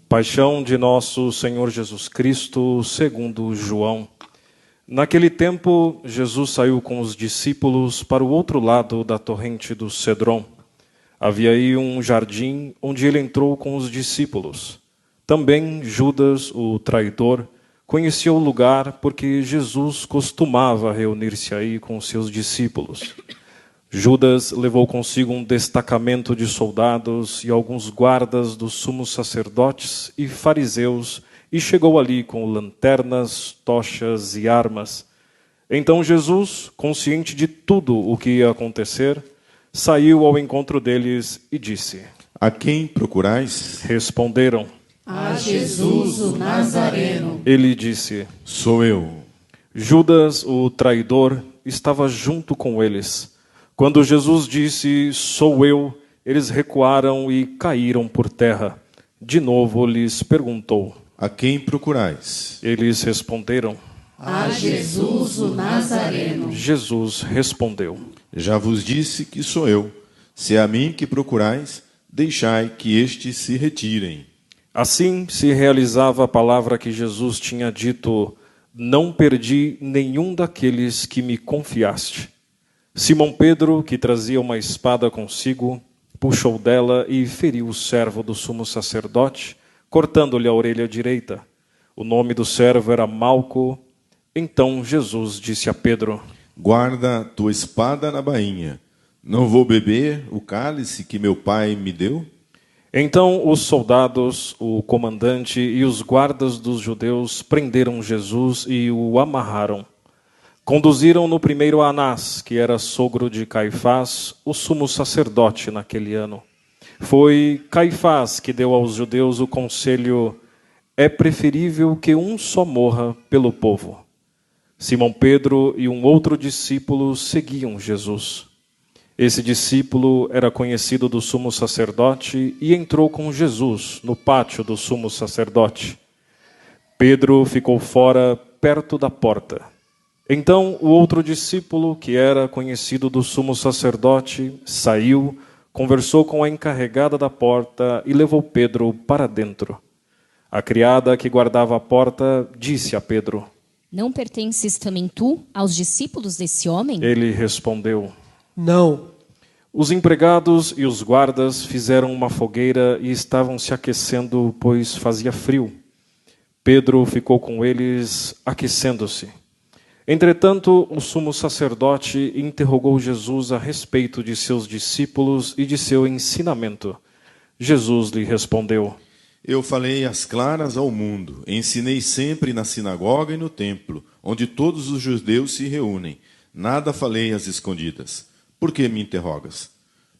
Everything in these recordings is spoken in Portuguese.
Paixão de nosso Senhor Jesus Cristo, segundo João. Naquele tempo, Jesus saiu com os discípulos para o outro lado da torrente do Cedron. Havia aí um jardim onde ele entrou com os discípulos. Também Judas, o traidor, conhecia o lugar porque Jesus costumava reunir-se aí com seus discípulos. Judas levou consigo um destacamento de soldados e alguns guardas dos sumos sacerdotes e fariseus e chegou ali com lanternas, tochas e armas. Então Jesus, consciente de tudo o que ia acontecer, saiu ao encontro deles e disse: A quem procurais? Responderam: A Jesus, o Nazareno. Ele disse: Sou eu. Judas, o traidor, estava junto com eles. Quando Jesus disse: Sou eu, eles recuaram e caíram por terra. De novo lhes perguntou: A quem procurais? Eles responderam: A Jesus, o Nazareno. Jesus respondeu: Já vos disse que sou eu. Se é a mim que procurais, deixai que estes se retirem. Assim se realizava a palavra que Jesus tinha dito: Não perdi nenhum daqueles que me confiaste. Simão Pedro, que trazia uma espada consigo, puxou dela e feriu o servo do sumo sacerdote, cortando-lhe a orelha direita. O nome do servo era Malco. Então Jesus disse a Pedro: Guarda tua espada na bainha. Não vou beber o cálice que meu pai me deu? Então os soldados, o comandante e os guardas dos judeus prenderam Jesus e o amarraram. Conduziram-no primeiro a Anás, que era sogro de Caifás, o sumo sacerdote naquele ano. Foi Caifás que deu aos judeus o conselho: é preferível que um só morra pelo povo. Simão Pedro e um outro discípulo seguiam Jesus. Esse discípulo era conhecido do sumo sacerdote e entrou com Jesus no pátio do sumo sacerdote. Pedro ficou fora, perto da porta. Então o outro discípulo, que era conhecido do sumo sacerdote, saiu, conversou com a encarregada da porta e levou Pedro para dentro. A criada que guardava a porta disse a Pedro: Não pertences também tu aos discípulos desse homem? Ele respondeu: Não. Os empregados e os guardas fizeram uma fogueira e estavam se aquecendo, pois fazia frio. Pedro ficou com eles, aquecendo-se. Entretanto, o sumo sacerdote interrogou Jesus a respeito de seus discípulos e de seu ensinamento. Jesus lhe respondeu: Eu falei às claras ao mundo, ensinei sempre na sinagoga e no templo, onde todos os judeus se reúnem. Nada falei às escondidas. Por que me interrogas?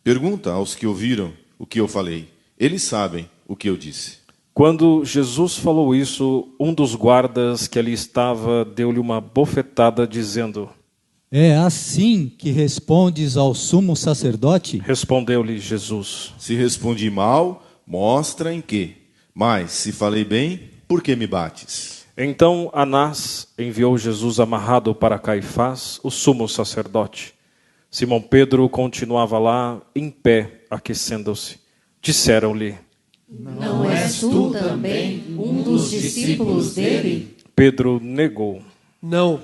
Pergunta aos que ouviram o que eu falei. Eles sabem o que eu disse. Quando Jesus falou isso, um dos guardas que ali estava deu-lhe uma bofetada, dizendo: É assim que respondes ao sumo sacerdote? Respondeu-lhe Jesus: Se respondi mal, mostra em quê. Mas, se falei bem, por que me bates? Então Anás enviou Jesus amarrado para Caifás, o sumo sacerdote. Simão Pedro continuava lá, em pé, aquecendo-se. Disseram-lhe: Não és tu também um dos discípulos dele? Pedro negou. Não.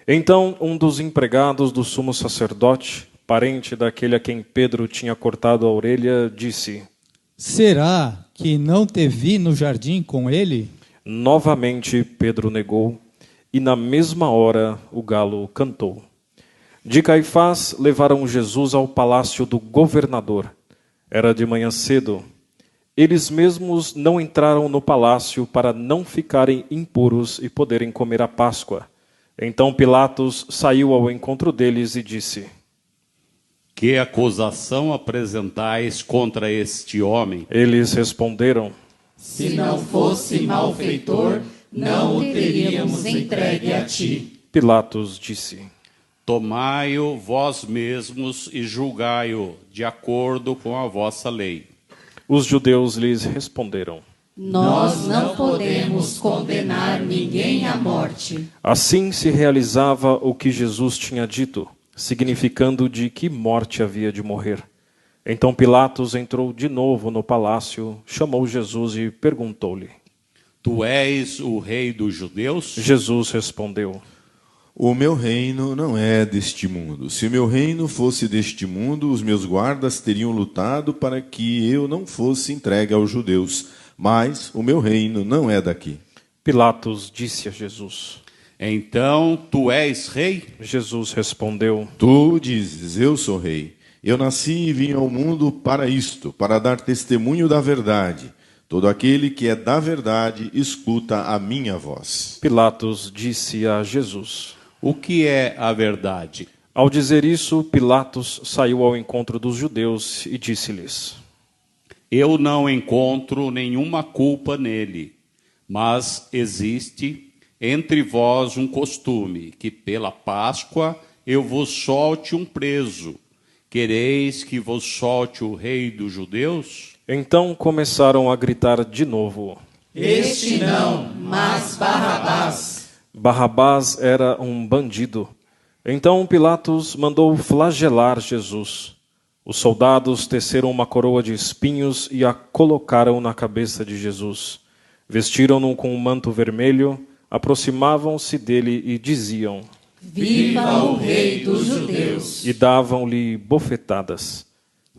Então um dos empregados do sumo sacerdote, parente daquele a quem Pedro tinha cortado a orelha, disse: Será que não te vi no jardim com ele? Novamente Pedro negou, e na mesma hora o galo cantou. De Caifás levaram Jesus ao palácio do governador. Era de manhã cedo. Eles mesmos não entraram no palácio para não ficarem impuros e poderem comer a Páscoa. Então Pilatos saiu ao encontro deles e disse: Que acusação apresentais contra este homem? Eles responderam: Se não fosse malfeitor, não o teríamos entregue a ti. Pilatos disse: Tomai-o vós mesmos e julgai-o de acordo com a vossa lei. Os judeus lhes responderam: Nós não podemos condenar ninguém à morte. Assim se realizava o que Jesus tinha dito, significando de que morte havia de morrer. Então Pilatos entrou de novo no palácio, chamou Jesus e perguntou-lhe: Tu és o rei dos judeus? Jesus respondeu: O meu reino não é deste mundo. Se o meu reino fosse deste mundo, os meus guardas teriam lutado para que eu não fosse entregue aos judeus. Mas o meu reino não é daqui. Pilatos disse a Jesus. Então tu és rei? Jesus respondeu: Tu dizes, eu sou rei. Eu nasci e vim ao mundo para isto, para dar testemunho da verdade. Todo aquele que é da verdade, escuta a minha voz. Pilatos disse a Jesus. O que é a verdade? Ao dizer isso, Pilatos saiu ao encontro dos judeus e disse-lhes: Eu não encontro nenhuma culpa nele, mas existe entre vós um costume, que pela Páscoa eu vos solte um preso. Quereis que vos solte o rei dos judeus? Então começaram a gritar de novo. Este não, mas Barrabás. Barrabás era um bandido. Então Pilatos mandou flagelar Jesus. Os soldados teceram uma coroa de espinhos e a colocaram na cabeça de Jesus. Vestiram-no com um manto vermelho, aproximavam-se dele e diziam: Viva o rei dos judeus! E davam-lhe bofetadas.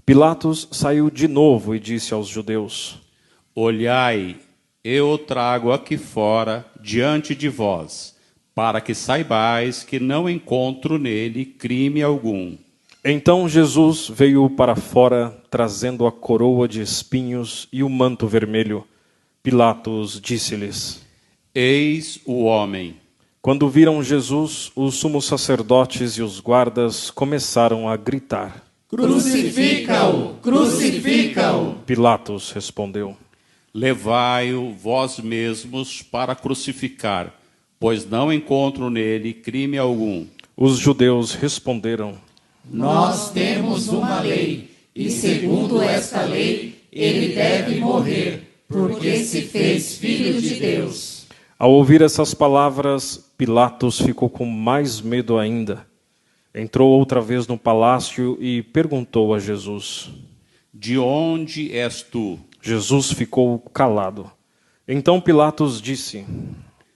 Pilatos saiu de novo e disse aos judeus: Olhai, eu o trago aqui fora, diante de vós, para que saibais que não encontro nele crime algum. Então Jesus veio para fora, trazendo a coroa de espinhos e o manto vermelho. Pilatos disse-lhes: Eis o homem. Quando viram Jesus, os sumos sacerdotes e os guardas começaram a gritar. Crucifica-o! Crucifica-o! Pilatos respondeu: Levai-o vós mesmos para crucificar, pois não encontro nele crime algum. Os judeus responderam: Nós temos uma lei, e segundo esta lei, ele deve morrer, porque se fez filho de Deus. Ao ouvir essas palavras, Pilatos ficou com mais medo ainda. Entrou outra vez no palácio e perguntou a Jesus: De onde és tu? Jesus ficou calado. Então Pilatos disse: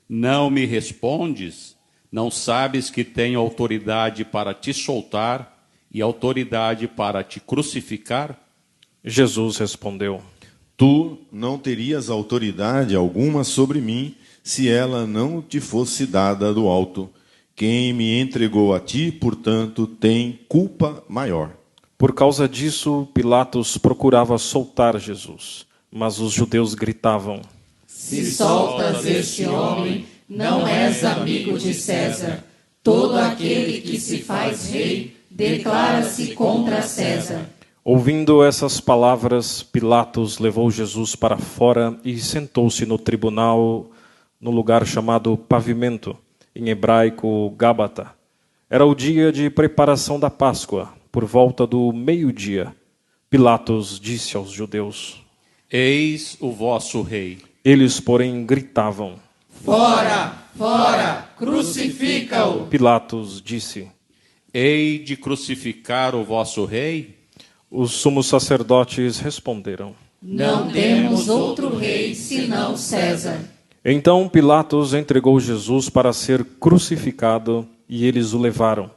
Não me respondes? Não sabes que tenho autoridade para te soltar e autoridade para te crucificar? Jesus respondeu: Tu não terias autoridade alguma sobre mim, se ela não te fosse dada do alto. Quem me entregou a ti, portanto, tem culpa maior. Por causa disso, Pilatos procurava soltar Jesus, mas os judeus gritavam: Se soltas este homem, não és amigo de César. Todo aquele que se faz rei declara-se contra César. Ouvindo essas palavras, Pilatos levou Jesus para fora e sentou-se no tribunal, no lugar chamado Pavimento, em hebraico Gábata. Era o dia de preparação da Páscoa, por volta do meio-dia. Pilatos disse aos judeus: Eis o vosso rei. Eles, porém, gritavam. Fora! Fora! Crucifica-o! Pilatos disse: Hei de crucificar o vosso rei? Os sumos sacerdotes responderam. Não temos outro rei senão César. Então Pilatos entregou Jesus para ser crucificado e eles o levaram.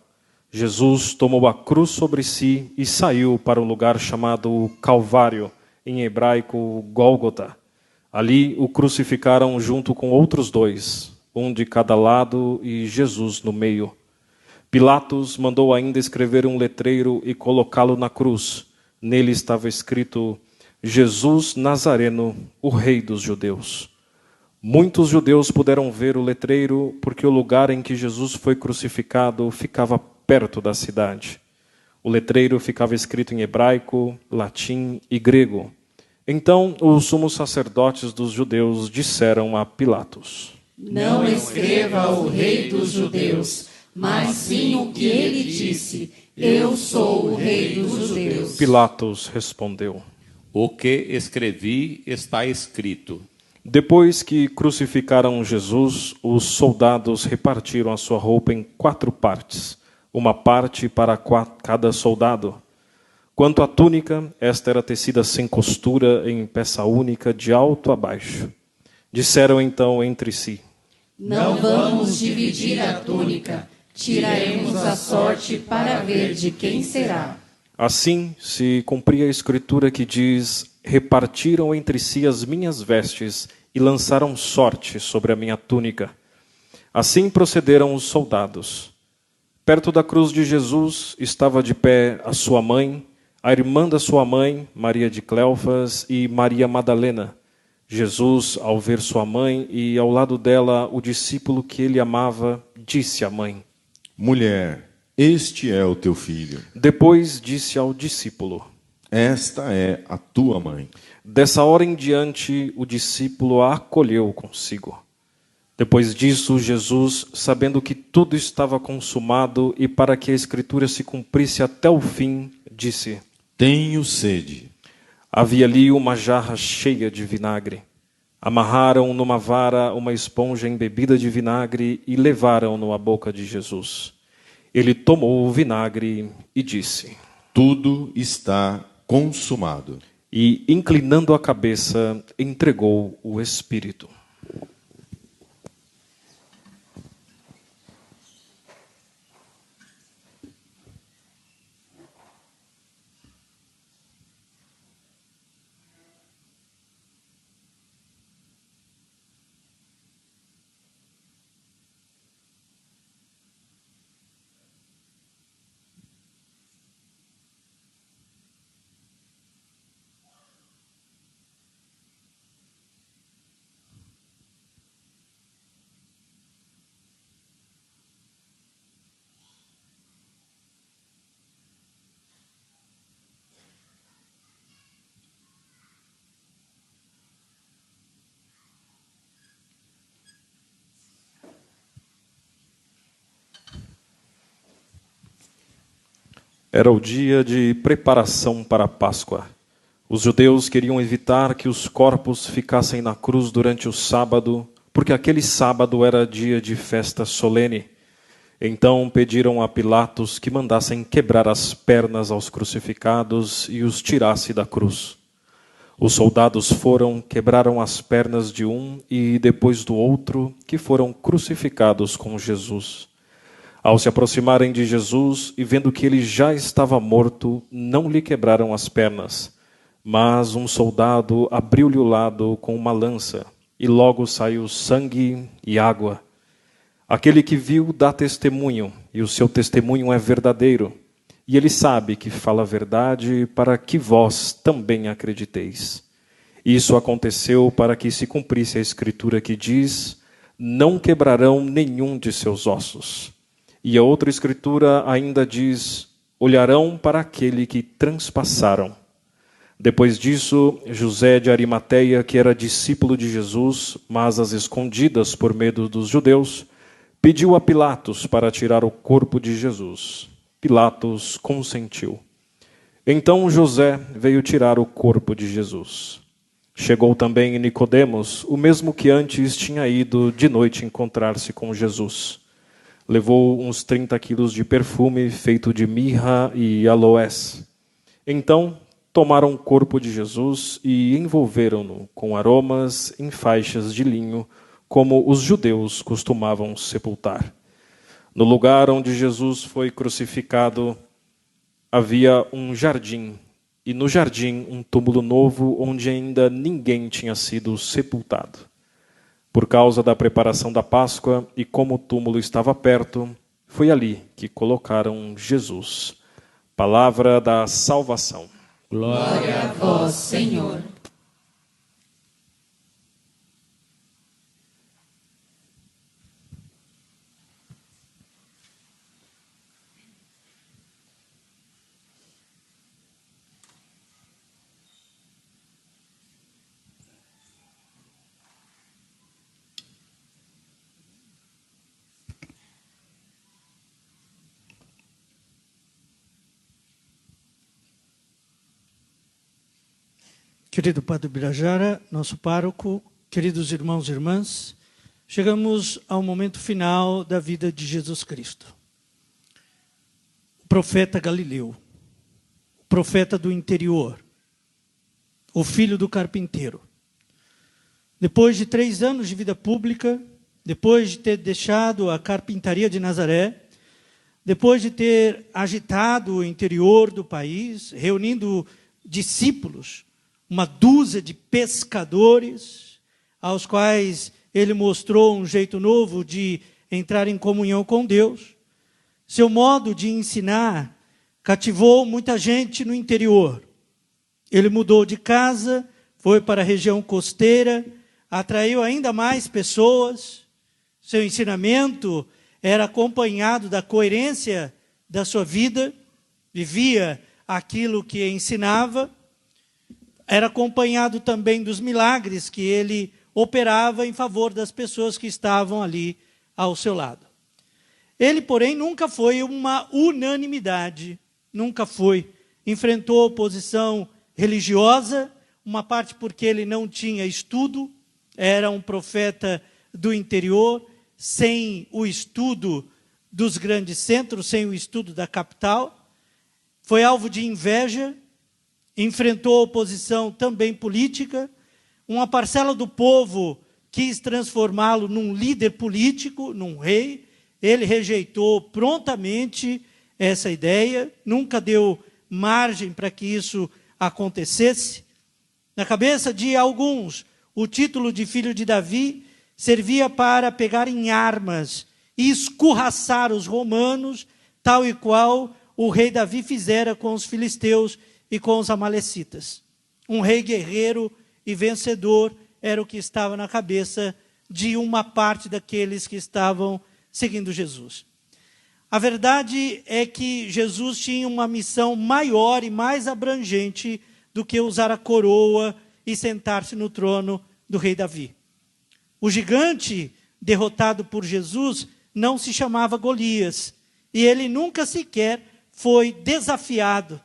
Jesus tomou a cruz sobre si e saiu para o lugar chamado Calvário, em hebraico Gólgota. Ali o crucificaram junto com outros dois, um de cada lado e Jesus no meio. Pilatos mandou ainda escrever um letreiro e colocá-lo na cruz. Nele estava escrito: Jesus Nazareno, o Rei dos Judeus. Muitos judeus puderam ver o letreiro porque o lugar em que Jesus foi crucificado ficava perto da cidade. O letreiro ficava escrito em hebraico, latim e grego. Então os sumos sacerdotes dos judeus disseram a Pilatos: Não escreva o rei dos judeus, mas sim o que ele disse: eu sou o rei dos judeus. Pilatos respondeu: O que escrevi está escrito. Depois que crucificaram Jesus, os soldados repartiram a sua roupa em 4 partes, uma parte para cada soldado. Quanto à túnica, esta era tecida sem costura, em peça única, de alto a baixo. Disseram então entre si: Não vamos dividir a túnica, tiraremos a sorte para ver de quem será. Assim se cumpria a escritura que diz: repartiram entre si as minhas vestes e lançaram sorte sobre a minha túnica. Assim procederam os soldados. Perto da cruz de Jesus estava de pé a sua mãe, a irmã da sua mãe, Maria de Cleofas, e Maria Madalena. Jesus, ao ver sua mãe e ao lado dela o discípulo que ele amava, disse à mãe: Mulher, este é o teu filho. Depois disse ao discípulo: Esta é a tua mãe. Dessa hora em diante, o discípulo a acolheu consigo. Depois disso, Jesus, sabendo que tudo estava consumado e para que a Escritura se cumprisse até o fim, disse: Tenho sede. Havia ali uma jarra cheia de vinagre. Amarraram numa vara uma esponja embebida de vinagre e levaram-no à boca de Jesus. Ele tomou o vinagre e disse: Tudo está consumado. E, inclinando a cabeça, entregou o Espírito. Era o dia de preparação para a Páscoa. Os judeus queriam evitar que os corpos ficassem na cruz durante o sábado, porque aquele sábado era dia de festa solene. Então pediram a Pilatos que mandassem quebrar as pernas aos crucificados e os tirasse da cruz. Os soldados foram, quebraram as pernas de um e depois do outro, que foram crucificados com Jesus. Ao se aproximarem de Jesus e vendo que ele já estava morto, não lhe quebraram as pernas. Mas um soldado abriu-lhe o lado com uma lança, e logo saiu sangue e água. Aquele que viu dá testemunho, e o seu testemunho é verdadeiro. E ele sabe que fala a verdade para que vós também acrediteis. Isso aconteceu para que se cumprisse a escritura que diz: não quebrarão nenhum de seus ossos. E a outra escritura ainda diz: olharão para aquele que transpassaram. Depois disso, José de Arimateia, que era discípulo de Jesus, mas às escondidas por medo dos judeus, pediu a Pilatos para tirar o corpo de Jesus. Pilatos consentiu. Então José veio tirar o corpo de Jesus. Chegou também Nicodemos, o mesmo que antes tinha ido de noite encontrar-se com Jesus. Levou uns 30 quilos de perfume feito de mirra e aloés. Então tomaram o corpo de Jesus e envolveram-no com aromas em faixas de linho, como os judeus costumavam sepultar. No lugar onde Jesus foi crucificado havia um jardim, e no jardim um túmulo novo onde ainda ninguém tinha sido sepultado. Por causa da preparação da Páscoa e como o túmulo estava perto, foi ali que colocaram Jesus. Palavra da salvação. Glória a vós, Senhor. Querido Padre Birajara, nosso pároco, queridos irmãos e irmãs, chegamos ao momento final da vida de Jesus Cristo. O profeta Galileu, o profeta do interior, o filho do carpinteiro. Depois de 3 anos de vida pública, depois de ter deixado a carpintaria de Nazaré, depois de ter agitado o interior do país, reunindo discípulos, uma dúzia de pescadores, aos quais ele mostrou um jeito novo de entrar em comunhão com Deus, seu modo de ensinar cativou muita gente no interior. Ele mudou de casa, foi para a região costeira, atraiu ainda mais pessoas. Seu ensinamento era acompanhado da coerência da sua vida, vivia aquilo que ensinava, era acompanhado também dos milagres que ele operava em favor das pessoas que estavam ali ao seu lado. Ele, porém, nunca foi uma unanimidade, nunca foi. Enfrentou oposição religiosa, uma parte porque ele não tinha estudo, era um profeta do interior, sem o estudo dos grandes centros, sem o estudo da capital. Foi alvo de inveja, enfrentou oposição também política. Uma parcela do povo quis transformá-lo num líder político, num rei. Ele rejeitou prontamente essa ideia, nunca deu margem para que isso acontecesse. Na cabeça de alguns, o título de filho de Davi servia para pegar em armas e escorraçar os romanos, tal e qual o rei Davi fizera com os filisteus e com os amalecitas. Um rei guerreiro e vencedor era o que estava na cabeça de uma parte daqueles que estavam seguindo Jesus. A verdade é que Jesus tinha uma missão maior e mais abrangente do que usar a coroa e sentar-se no trono do rei Davi. O gigante derrotado por Jesus não se chamava Golias, e ele nunca sequer foi desafiado.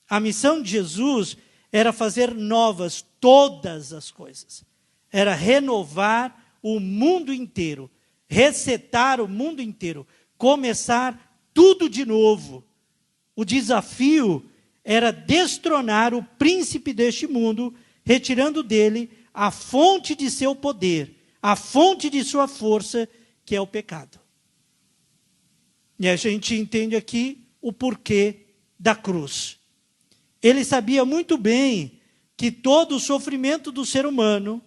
A missão de Jesus era fazer novas todas as coisas. Era renovar o mundo inteiro, resetar o mundo inteiro, começar tudo de novo. O desafio era destronar o príncipe deste mundo, retirando dele a fonte de seu poder, a fonte de sua força, que é o pecado. E a gente entende aqui o porquê da cruz. Ele sabia muito bem que todo o sofrimento do ser humano,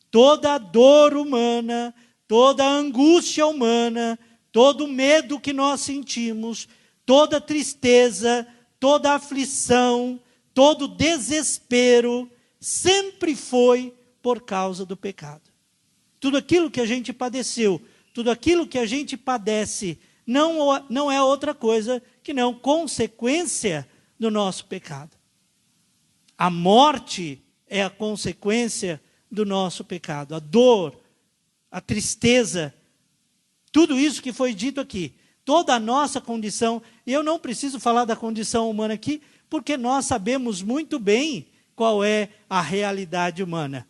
toda a dor humana, toda a angústia humana, todo o medo que nós sentimos, toda a tristeza, toda a aflição, todo o desespero, sempre foi por causa do pecado. Tudo aquilo que a gente padeceu, tudo aquilo que a gente padece, não é outra coisa que não consequência do nosso pecado. A morte é a consequência do nosso pecado. A dor, a tristeza, tudo isso que foi dito aqui, toda a nossa condição, e eu não preciso falar da condição humana aqui, porque nós sabemos muito bem qual é a realidade humana.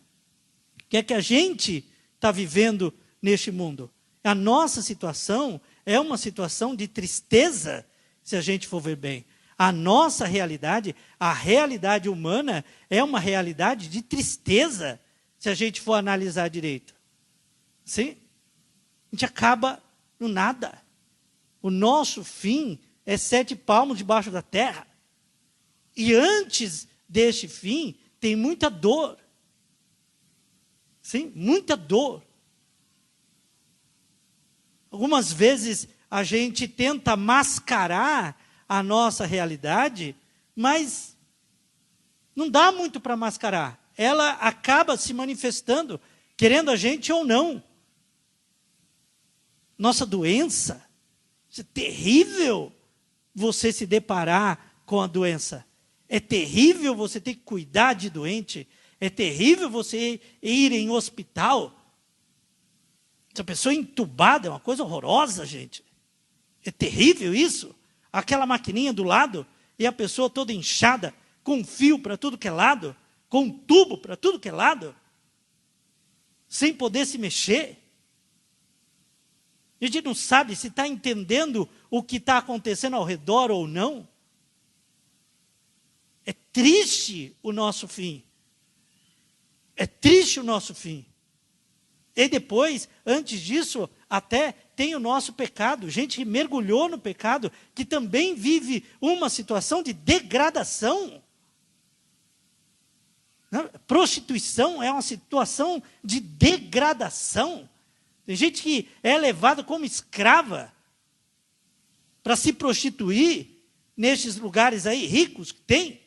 O que é que a gente está vivendo neste mundo? A nossa situação é uma situação de tristeza, se a gente for ver bem. A nossa realidade, a realidade humana, é uma realidade de tristeza, se a gente for analisar direito. Sim? A gente acaba no nada. O nosso fim é 7 palmos debaixo da terra. E antes deste fim, tem muita dor. Sim, muita dor. Algumas vezes a gente tenta mascarar a nossa realidade, mas não dá muito para mascarar. Ela acaba se manifestando, querendo a gente ou não. Nossa doença, é terrível você se deparar com a doença. É terrível você ter que cuidar de doente. É terrível você ir em hospital. Essa pessoa entubada é uma coisa horrorosa, gente. É terrível isso. Aquela maquininha do lado e a pessoa toda inchada, com fio para tudo que é lado, com um tubo para tudo que é lado, sem poder se mexer. A gente não sabe se está entendendo o que está acontecendo ao redor ou não. É triste o nosso fim. É triste o nosso fim. E depois, antes disso, até tem o nosso pecado. Gente que mergulhou no pecado, que também vive uma situação de degradação. Prostituição é uma situação de degradação. Tem gente que é levada como escrava para se prostituir nestes lugares aí ricos que tem.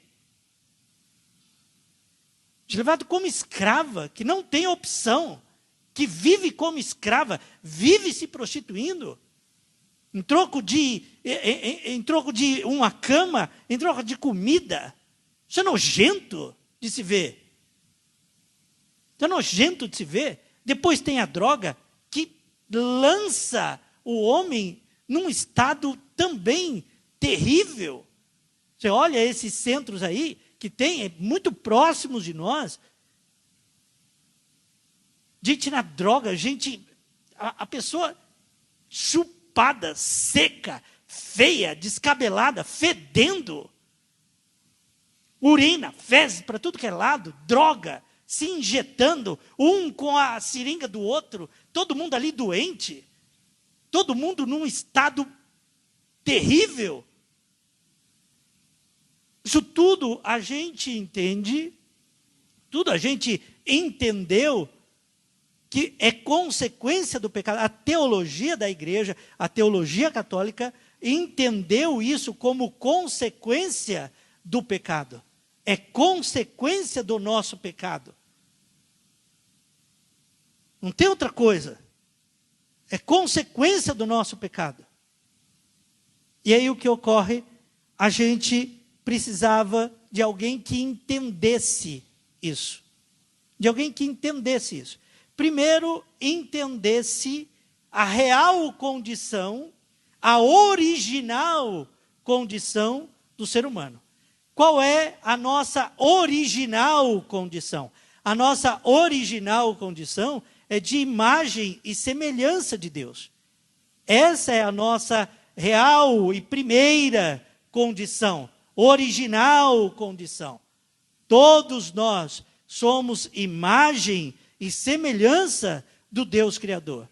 Levado como escrava, que não tem opção, que vive como escrava, vive se prostituindo, em troco de uma cama, em troco de comida. Isso é nojento de se ver. Isso é nojento de se ver. Depois tem a droga, que lança o homem num estado também terrível. Você olha esses centros aí, que tem muito próximos de nós, gente na droga, gente, a pessoa chupada, seca, feia, descabelada, fedendo, urina, fezes para tudo que é lado, droga, se injetando, um com a seringa do outro, todo mundo ali doente, todo mundo num estado terrível. Isso tudo a gente entende, tudo a gente entendeu que é consequência do pecado. A teologia da igreja, a teologia católica, entendeu isso como consequência do pecado. É consequência do nosso pecado. Não tem outra coisa. É consequência do nosso pecado. E aí o que ocorre? A gente precisava de alguém que entendesse isso. De alguém que entendesse isso. Primeiro, entendesse a real condição, a original condição do ser humano. Qual é a nossa original condição? A nossa original condição é de imagem e semelhança de Deus. Essa é a nossa real e primeira condição. Original condição. Todos nós somos imagem e semelhança do Deus Criador.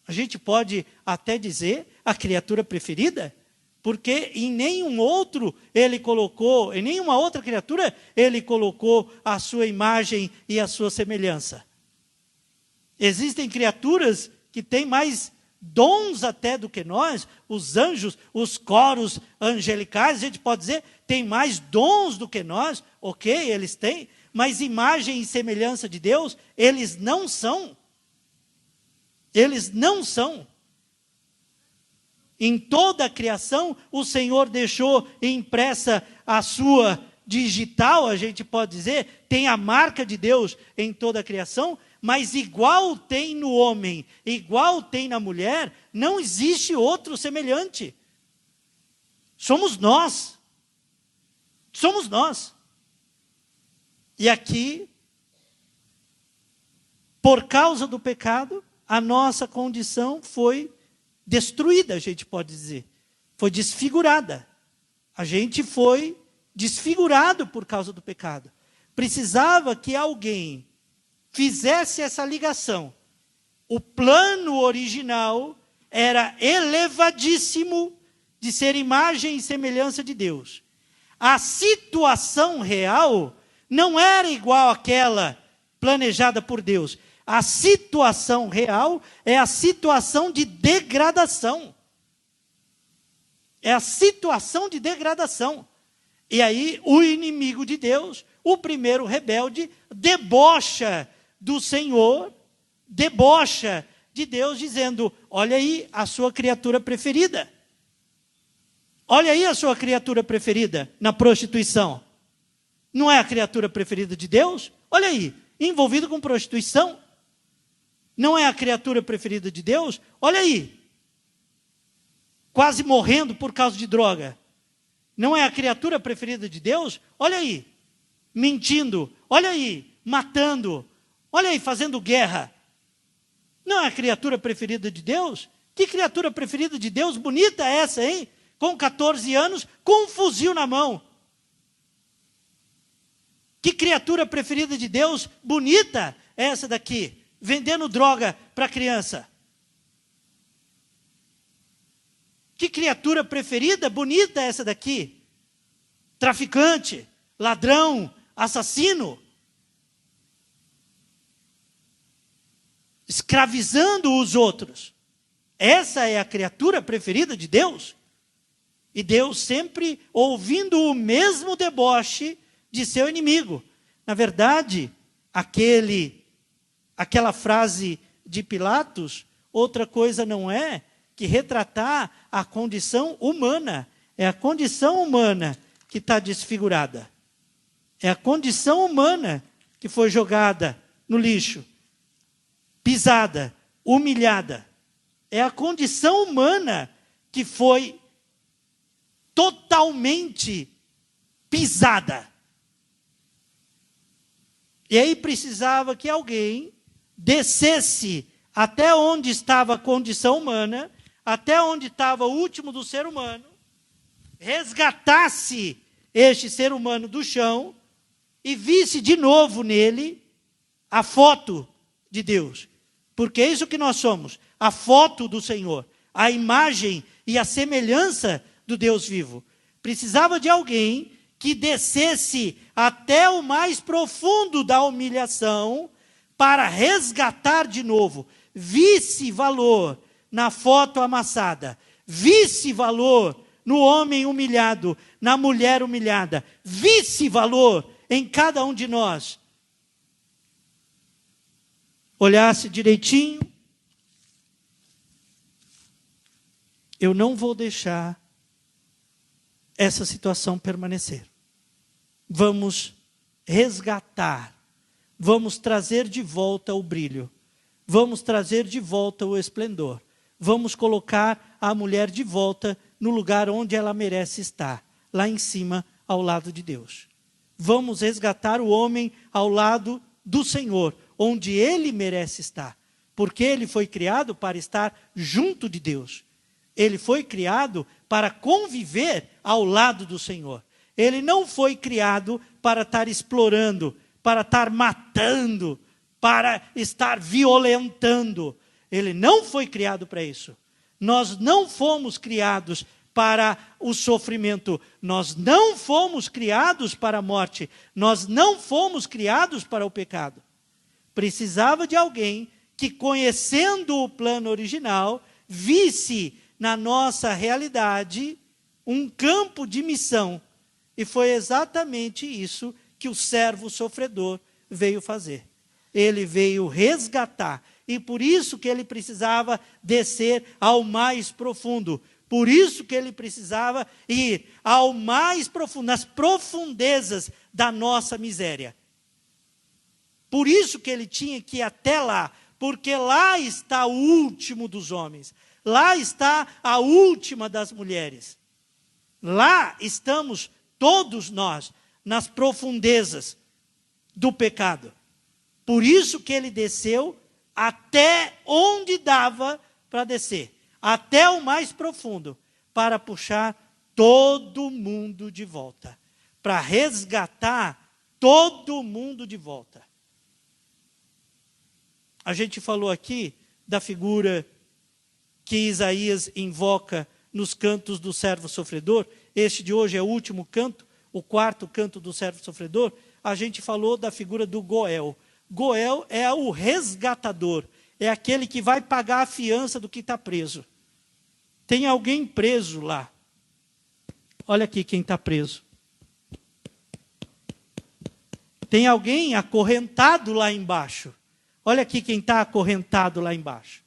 A gente pode até dizer a criatura preferida, porque em nenhum outro ele colocou, em nenhuma outra criatura ele colocou a sua imagem e a sua semelhança. Existem criaturas que têm mais dons até do que nós, os anjos, os coros angelicais, a gente pode dizer, tem mais dons do que nós, ok, eles têm, mas imagem e semelhança de Deus, eles não são. Eles não são. Em toda a criação, o Senhor deixou impressa a sua digital, a gente pode dizer, tem a marca de Deus em toda a criação, mas igual tem no homem, igual tem na mulher, não existe outro semelhante. Somos nós. Somos nós. E aqui, por causa do pecado, a nossa condição foi destruída, a gente pode dizer. Foi desfigurada. A gente foi desfigurado por causa do pecado. Precisava que alguém fizesse essa ligação. O plano original era elevadíssimo de ser imagem e semelhança de Deus. A situação real não era igual àquela planejada por Deus. A situação real é a situação de degradação. É a situação de degradação. E aí o inimigo de Deus, o primeiro rebelde, debocha do Senhor, debocha de Deus, dizendo, olha aí a sua criatura preferida. Olha aí a sua criatura preferida na prostituição. Não é a criatura preferida de Deus? Olha aí, envolvido com prostituição. Não é a criatura preferida de Deus? Olha aí, quase morrendo por causa de droga. Não é a criatura preferida de Deus? Olha aí, mentindo. Olha aí, matando. Olha aí, fazendo guerra. Não é a criatura preferida de Deus? Que criatura preferida de Deus? Bonita essa, hein? Com 14 anos, com um fuzil na mão. Que criatura preferida de Deus, bonita é essa daqui, vendendo droga para criança. Que criatura preferida, bonita é essa daqui, traficante, ladrão, assassino, escravizando os outros. Essa é a criatura preferida de Deus? E Deus sempre ouvindo o mesmo deboche de seu inimigo. Na verdade, aquela frase de Pilatos, outra coisa não é que retratar a condição humana. É a condição humana que está desfigurada. É a condição humana que foi jogada no lixo, pisada, humilhada. É a condição humana que foi totalmente pisada. E aí precisava que alguém descesse até onde estava a condição humana, até onde estava o último do ser humano, resgatasse este ser humano do chão e visse de novo nele a foto de Deus. Porque é isso que nós somos, a foto do Senhor, a imagem e a semelhança do Deus vivo. Precisava de alguém que descesse até o mais profundo da humilhação para resgatar de novo, visse valor na foto amassada, visse valor no homem humilhado, na mulher humilhada, visse valor em cada um de nós. Olhasse direitinho, eu não vou deixar essa situação permanecer. Vamos resgatar, vamos trazer de volta o brilho, vamos trazer de volta o esplendor, vamos colocar a mulher de volta no lugar onde ela merece estar, lá em cima, ao lado de Deus. Vamos resgatar o homem ao lado do Senhor, onde ele merece estar, porque ele foi criado para estar junto de Deus. Ele foi criado para conviver ao lado do Senhor. Ele não foi criado para estar explorando, para estar matando, para estar violentando. Ele não foi criado para isso. Nós não fomos criados para o sofrimento. Nós não fomos criados para a morte. Nós não fomos criados para o pecado. Precisava de alguém que, conhecendo o plano original, visse na nossa realidade um campo de missão. E foi exatamente isso que o servo sofredor veio fazer. Ele veio resgatar. E por isso que ele precisava descer ao mais profundo. Por isso que ele precisava ir ao mais profundo, nas profundezas da nossa miséria. Por isso que ele tinha que ir até lá. Porque lá está o último dos homens. Lá está a última das mulheres. Lá estamos todos nós, nas profundezas do pecado. Por isso que ele desceu até onde dava para descer. Até o mais profundo, para puxar todo mundo de volta. Para resgatar todo mundo de volta. A gente falou aqui da figura que Isaías invoca nos cantos do servo sofredor. Este de hoje é o último canto, o quarto canto do servo sofredor. A gente falou da figura do Goel. Goel é o resgatador, é aquele que vai pagar a fiança do que está preso. Tem alguém preso lá. Olha aqui quem está preso. Tem alguém acorrentado lá embaixo. Olha aqui quem está acorrentado lá embaixo.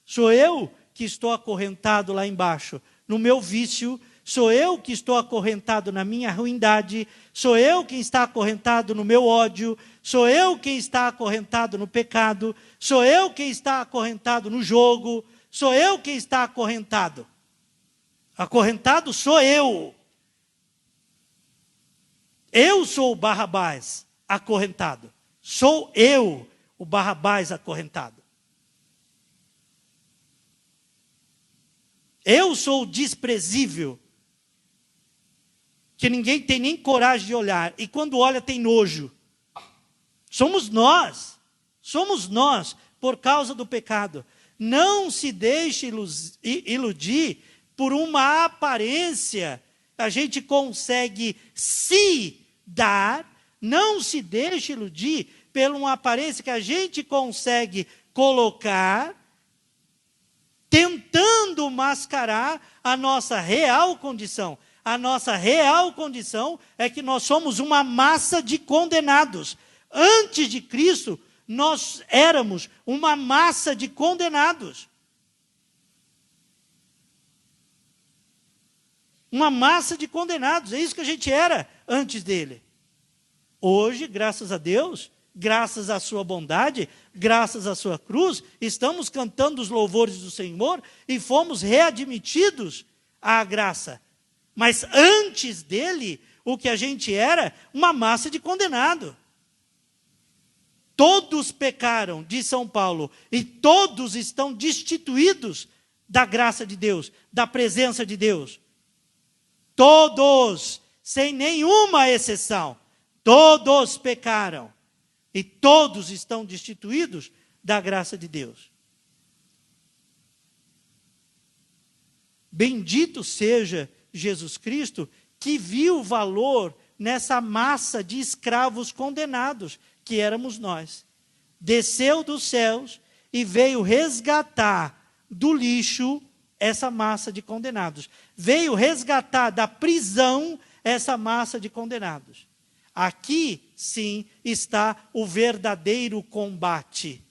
Sou eu que estou acorrentado lá embaixo, no meu vício. Sou eu que estou acorrentado na minha ruindade. Sou eu quem está acorrentado no meu ódio. Sou eu quem está acorrentado no pecado. Sou eu quem está acorrentado no jogo. Sou eu quem está acorrentado. Acorrentado sou eu. Eu sou o Barrabás acorrentado. Sou eu o Barrabás acorrentado. Eu sou o desprezível, que ninguém tem nem coragem de olhar. E quando olha tem nojo. Somos nós por causa do pecado. Não se deixe iludir por uma aparência. A gente consegue se dar, não se deixe iludir por uma aparência que a gente consegue colocar, tentando mascarar a nossa real condição. A nossa real condição é que nós somos uma massa de condenados. Antes de Cristo, nós éramos uma massa de condenados. Uma massa de condenados, é isso que a gente era antes dele. Hoje, graças a Deus, graças à sua bondade, graças à sua cruz, estamos cantando os louvores do Senhor e fomos readmitidos à graça. Mas antes dele, o que a gente era, uma massa de condenado. Todos pecaram, diz São Paulo, e todos estão destituídos da graça de Deus, da presença de Deus. Todos, sem nenhuma exceção, todos pecaram. E todos estão destituídos da graça de Deus. Bendito seja Jesus Cristo, que viu valor nessa massa de escravos condenados, que éramos nós. Desceu dos céus e veio resgatar do lixo essa massa de condenados. Veio resgatar da prisão essa massa de condenados. Aqui, sim, está o verdadeiro combate.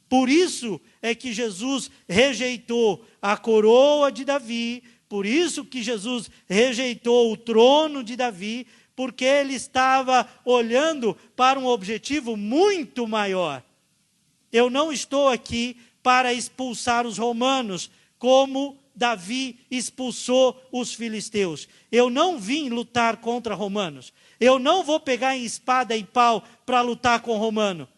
Por isso é que Jesus rejeitou a coroa de Davi, por isso que Jesus rejeitou o trono de Davi, porque ele estava olhando para um objetivo muito maior. Eu não estou aqui para expulsar os romanos, como Davi expulsou os filisteus. Eu não vim lutar contra romanos. Eu não vou pegar em espada e pau para lutar com o romano.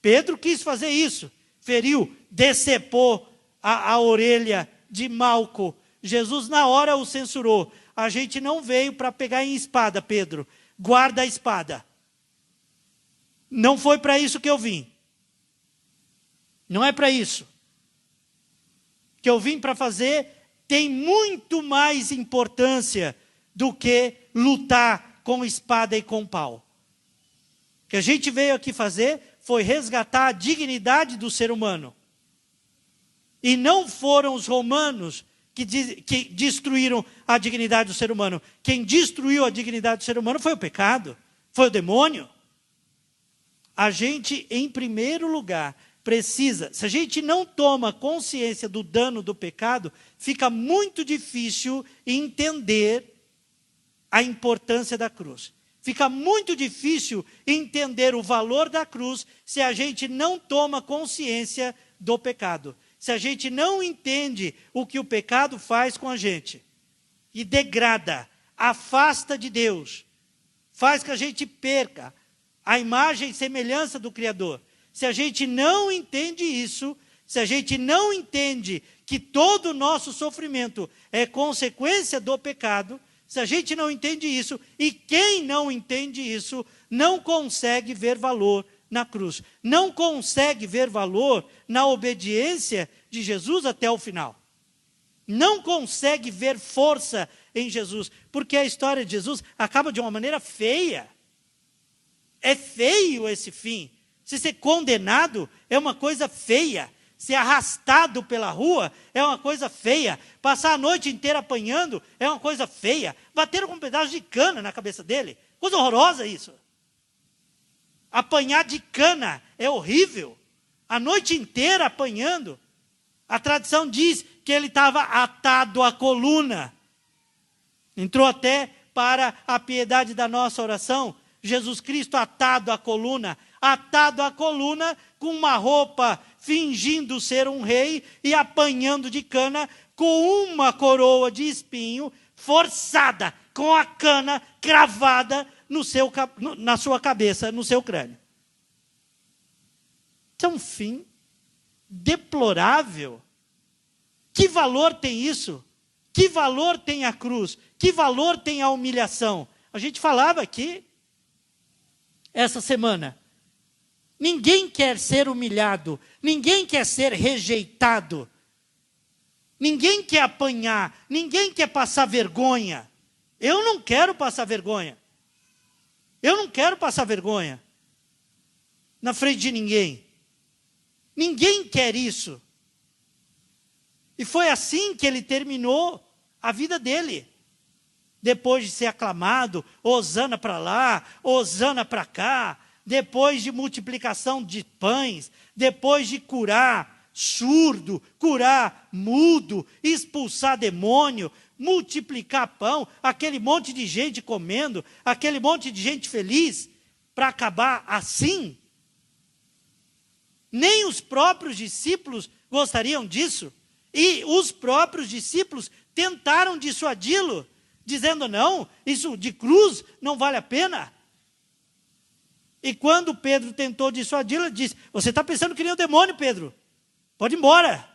Pedro quis fazer isso. Feriu, decepou a orelha de Malco. Jesus na hora o censurou. A gente não veio para pegar em espada, Pedro. Guarda a espada. Não foi para isso que eu vim. Não é para isso. O que eu vim para fazer tem muito mais importância do que lutar com espada e com pau. O que a gente veio aqui fazer foi resgatar a dignidade do ser humano. E não foram os romanos que destruíram a dignidade do ser humano. Quem destruiu a dignidade do ser humano foi o pecado, foi o demônio. A gente, em primeiro lugar, precisa, se a gente não toma consciência do dano do pecado, fica muito difícil entender a importância da cruz. Fica muito difícil entender o valor da cruz se a gente não toma consciência do pecado. Se a gente não entende o que o pecado faz com a gente. E degrada, afasta de Deus. Faz que a gente perca a imagem e semelhança do Criador. Se a gente não entende isso, se a gente não entende que todo o nosso sofrimento é consequência do pecado, se a gente não entende isso, e quem não entende isso, não consegue ver valor na cruz. Não consegue ver valor na obediência de Jesus até o final. Não consegue ver força em Jesus, porque a história de Jesus acaba de uma maneira feia. É feio esse fim. Se ser condenado é uma coisa feia. Ser arrastado pela rua é uma coisa feia. Passar a noite inteira apanhando é uma coisa feia. Bateram com um pedaço de cana na cabeça dele. Coisa horrorosa isso. Apanhar de cana é horrível. A noite inteira apanhando. A tradição diz que ele estava atado à coluna. Entrou até para a piedade da nossa oração. Jesus Cristo atado à coluna com uma roupa fingindo ser um rei e apanhando de cana com uma coroa de espinho forçada, com a cana cravada na sua cabeça, no seu crânio. Isso é um fim deplorável. Que valor tem isso? Que valor tem a cruz? Que valor tem a humilhação? A gente falava aqui essa semana Ninguém quer ser humilhado, ninguém quer ser rejeitado, ninguém quer apanhar, ninguém quer passar vergonha. Eu não quero passar vergonha. Eu não quero passar vergonha na frente de ninguém. Ninguém quer isso. E foi assim que ele terminou a vida dele. Depois de ser aclamado, hosana para lá, hosana para cá, depois de multiplicação de pães, depois de curar surdo, curar mudo, expulsar demônio, multiplicar pão, aquele monte de gente comendo, aquele monte de gente feliz, para acabar assim? Nem os próprios discípulos gostariam disso. E os próprios discípulos tentaram dissuadi-lo, dizendo, não, isso de cruz não vale a pena. E quando Pedro tentou dissuadi-lo, ele disse, você está pensando que nem o demônio, Pedro. Pode ir embora.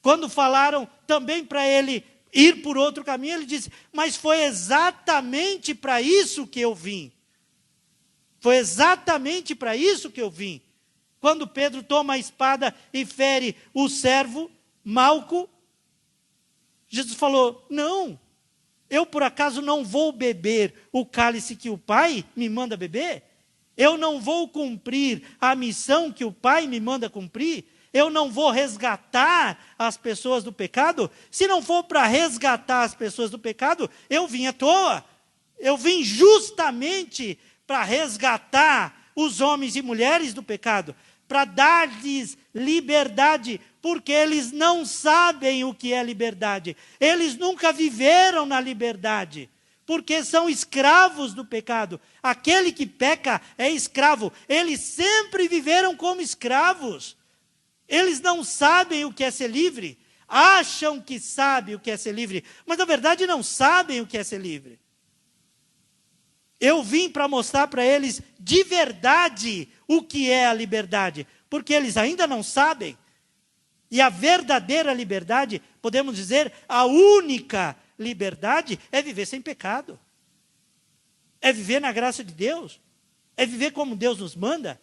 Quando falaram também para ele ir por outro caminho, ele disse, mas foi exatamente para isso que eu vim. Foi exatamente para isso que eu vim. Quando Pedro toma a espada e fere o servo, Malco, Jesus falou, não, eu por acaso não vou beber o cálice que o Pai me manda beber? Eu não vou cumprir a missão que o Pai me manda cumprir? Eu não vou resgatar as pessoas do pecado? Se não for para resgatar as pessoas do pecado, eu vim à toa. Eu vim justamente para resgatar os homens e mulheres do pecado, para dar-lhes liberdade, porque eles não sabem o que é liberdade. Eles nunca viveram na liberdade, porque são escravos do pecado. Aquele que peca é escravo. Eles sempre viveram como escravos. Eles não sabem o que é ser livre. Acham que sabem o que é ser livre, mas na verdade não sabem o que é ser livre. Eu vim para mostrar para eles de verdade o que é a liberdade, porque eles ainda não sabem. E a verdadeira liberdade, podemos dizer, a única liberdade é viver sem pecado. É viver na graça de Deus. É viver como Deus nos manda.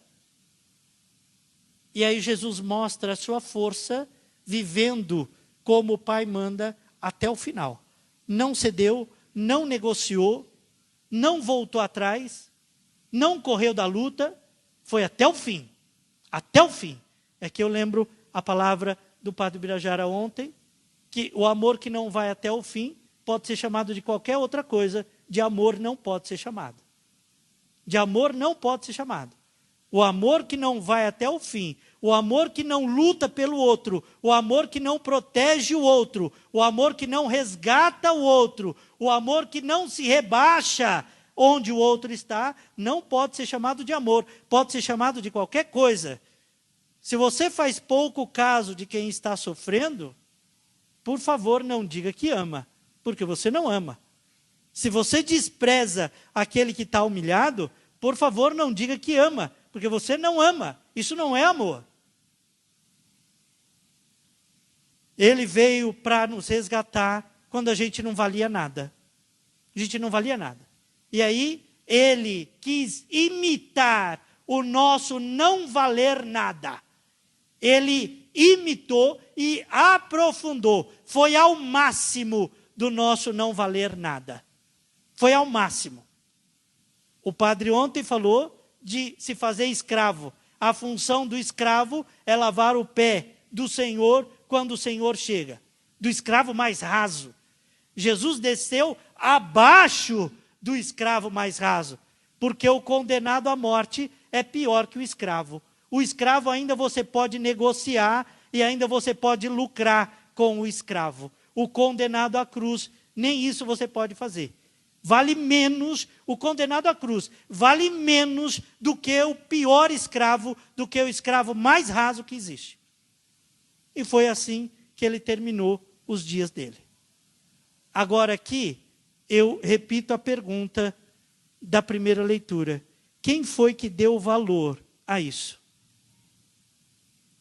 E aí Jesus mostra a sua força, vivendo como o Pai manda até o final. Não cedeu, não negociou, não voltou atrás, não correu da luta, foi até o fim. Até o fim. É que eu lembro a palavra do Padre Birajara ontem, que o amor que não vai até o fim pode ser chamado de qualquer outra coisa, de amor não pode ser chamado. De amor não pode ser chamado. O amor que não vai até o fim, o amor que não luta pelo outro, o amor que não protege o outro, o amor que não resgata o outro, o amor que não se rebaixa onde o outro está, não pode ser chamado de amor, pode ser chamado de qualquer coisa. Se você faz pouco caso de quem está sofrendo, por favor, não diga que ama, porque você não ama. Se você despreza aquele que está humilhado, por favor, não diga que ama, porque você não ama. Isso não é amor. Ele veio para nos resgatar quando a gente não valia nada. A gente não valia nada. E aí, ele quis imitar o nosso não valer nada. Ele imitou e aprofundou. Foi ao máximo do nosso não valer nada. Foi ao máximo. O padre ontem falou de se fazer escravo. A função do escravo é lavar o pé do Senhor quando o Senhor chega. Do escravo mais raso. Jesus desceu abaixo do escravo mais raso. Porque o condenado à morte é pior que o escravo. O escravo ainda você pode negociar e ainda você pode lucrar com o escravo. O condenado à cruz, nem isso você pode fazer. Vale menos, o condenado à cruz, vale menos do que o pior escravo, do que o escravo mais raso que existe. E foi assim que ele terminou os dias dele. Agora aqui, eu repito a pergunta da primeira leitura. Quem foi que deu valor a isso?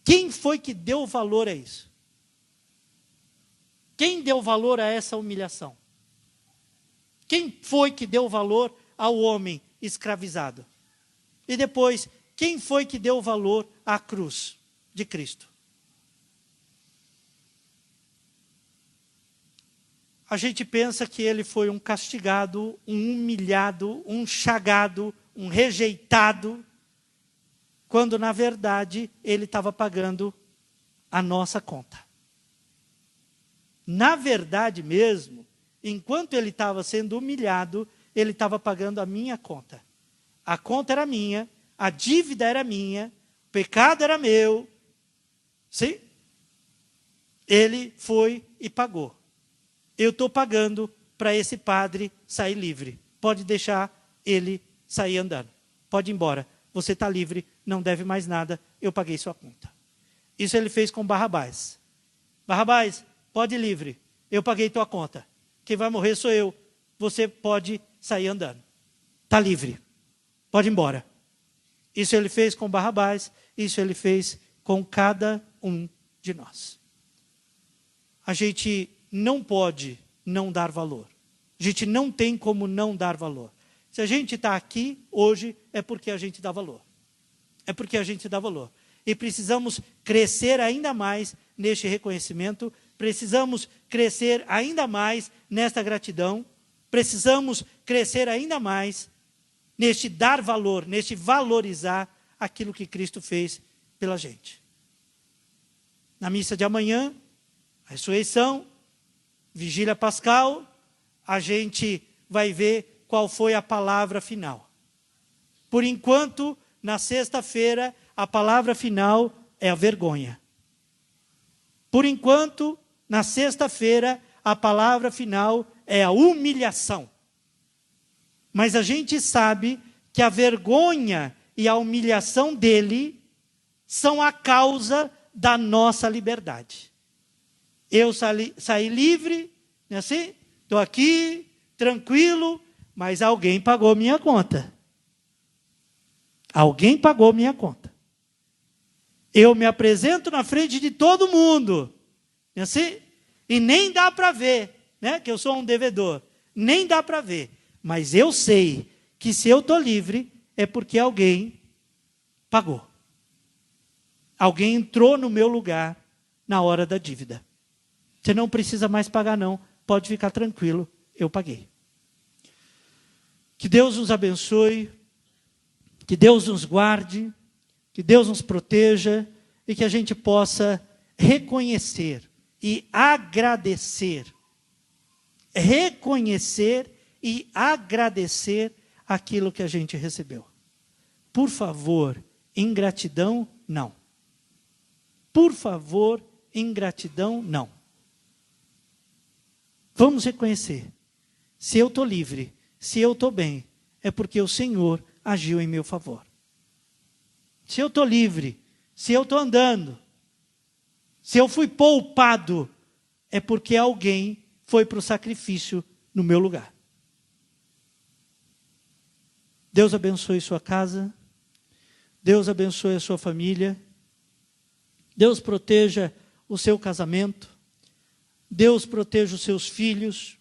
Quem foi que deu valor a isso? Quem deu valor a essa humilhação? Quem foi que deu valor ao homem escravizado? E depois, quem foi que deu valor à cruz de Cristo? A gente pensa que ele foi um castigado, um humilhado, um chagado, um rejeitado, quando na verdade ele estava pagando a nossa conta. Na verdade mesmo, enquanto ele estava sendo humilhado, ele estava pagando a minha conta. A conta era minha, a dívida era minha, o pecado era meu. Sim? Ele foi e pagou. Eu estou pagando para esse padre sair livre. Pode deixar ele sair andando. Pode ir embora. Você está livre, não deve mais nada, eu paguei sua conta. Isso ele fez com Barrabás. Barrabás, pode ir livre, eu paguei tua conta. Quem vai morrer sou eu, você pode sair andando. Está livre, pode ir embora. Isso ele fez com Barrabás, isso ele fez com cada um de nós. A gente não pode não dar valor. A gente não tem como não dar valor. Se a gente está aqui hoje, é porque a gente dá valor. É porque a gente dá valor. E precisamos crescer ainda mais neste reconhecimento, precisamos crescer ainda mais nesta gratidão, precisamos crescer ainda mais neste dar valor, neste valorizar aquilo que Cristo fez pela gente. Na missa de amanhã, a ressurreição, vigília pascal, a gente vai ver qual foi a palavra final. Por enquanto, na sexta-feira, a palavra final é a vergonha. Por enquanto, na sexta-feira, a palavra final é a humilhação. Mas a gente sabe que a vergonha e a humilhação dele são a causa da nossa liberdade. Eu saí livre, não é assim? Estou aqui, tranquilo, mas alguém pagou minha conta. Alguém pagou minha conta. Eu me apresento na frente de todo mundo, não é assim? E nem dá para ver, né, que eu sou um devedor. Nem dá para ver. Mas eu sei que se eu estou livre, é porque alguém pagou. Alguém entrou no meu lugar na hora da dívida. Você não precisa mais pagar não, pode ficar tranquilo, eu paguei. Que Deus nos abençoe, que Deus nos guarde, que Deus nos proteja e que a gente possa reconhecer e agradecer. Reconhecer e agradecer aquilo que a gente recebeu. Por favor, ingratidão, não. Por favor, ingratidão, não. Vamos reconhecer. Se eu estou livre, se eu estou bem, é porque o Senhor agiu em meu favor. Se eu estou livre, se eu estou andando, se eu fui poupado, é porque alguém foi para o sacrifício no meu lugar. Deus abençoe sua casa, Deus abençoe a sua família, Deus proteja o seu casamento, Deus proteja os seus filhos,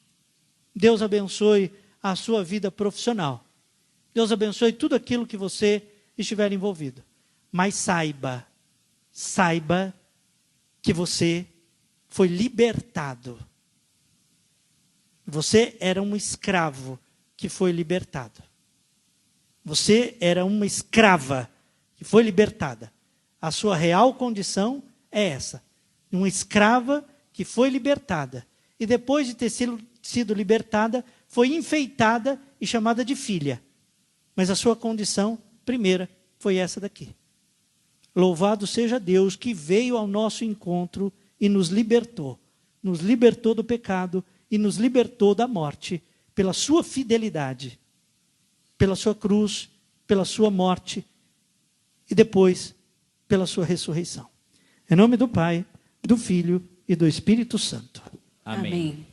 Deus abençoe a sua vida profissional. Deus abençoe tudo aquilo que você estiver envolvido. Mas saiba que você foi libertado. Você era um escravo que foi libertado. Você era uma escrava que foi libertada. A sua real condição é essa. Uma escrava que foi libertada. E depois de ter sido libertada, foi enfeitada e chamada de filha. Mas a sua condição primeira foi essa daqui. Louvado seja Deus que veio ao nosso encontro e nos libertou. Nos libertou do pecado e nos libertou da morte pela sua fidelidade, pela sua cruz, pela sua morte e depois pela sua ressurreição. Em nome do Pai, do Filho e do Espírito Santo. Amém.